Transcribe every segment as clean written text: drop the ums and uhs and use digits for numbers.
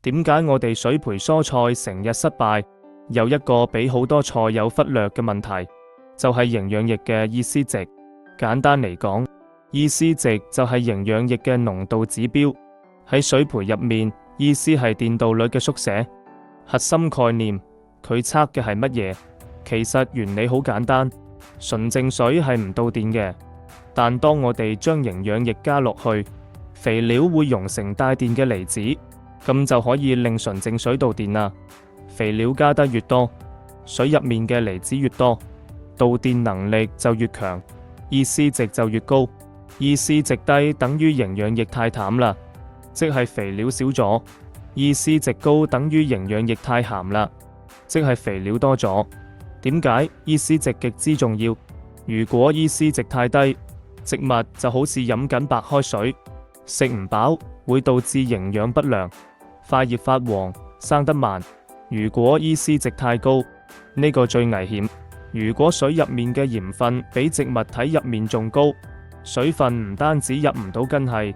點解我哋水培蔬菜成日失敗？有一個比好多菜有忽略嘅問題，就係營養液嘅意思值。簡單嚟講，意思值就係營養液嘅濃度指標。喺水培入面，意思係電導率嘅縮寫。核心概念，佢測嘅係乜嘢？其實原理好簡單，純淨水係唔導電嘅，但當我哋將營養液加落去，肥料會溶成帶電嘅離子，咁就可以令純淨水導電啦。肥料加得越多，水入面嘅離子越多，導電能力就越強，意思值就越高。意思值低等於營養液太淡啦，即係肥料少咗；意思值高等於營養液太鹹啦，即係肥料多咗。點解意思值極之重要？如果意思值太低，植物就好似飲緊白開水，食唔飽，會導致營養不良，塊葉發黃，生得慢。如果意思值太高，呢個最危險。如果水入面嘅鹽分比植物體入面仲高，水分唔單止入唔到根系，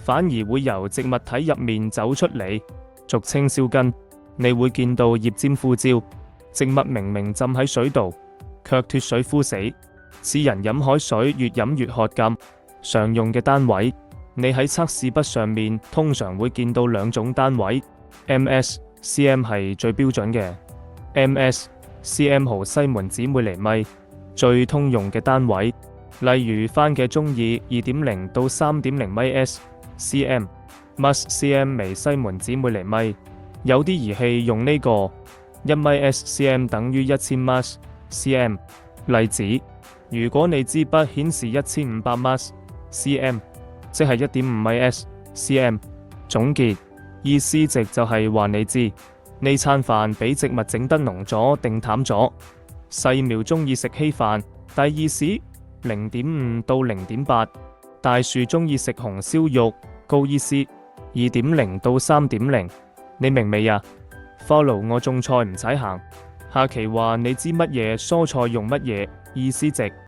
反而會由植物體入面走出嚟，俗稱燒根。你會見到葉尖枯焦，植物明明浸喺水度，卻脫水枯死，似人飲海水越飲越渴咁。常用嘅單位，你喺測試筆上面通常會見到兩種單位 ，ms、cm 係最標準嘅。ms、cm 毫西門子每厘米，最通用嘅單位。例如番茄中意2.0到3.0米 s/cm、ms/cm 微西門子每厘米。有啲儀器用呢個1米 s/cm 等於1000 ms/cm。例子，如果你支筆顯示1500 ms/cm，即係1.5米 s/cm。總結，意思值就係話你知呢餐飯俾植物整得濃咗定淡咗。細苗中意食稀飯，低意思0.5到0.8；大樹中意食紅燒肉，高意思2.0到3.0。你明未呀？Follow 我種菜唔使行。下期話你知乜嘢蔬菜用乜嘢意思值。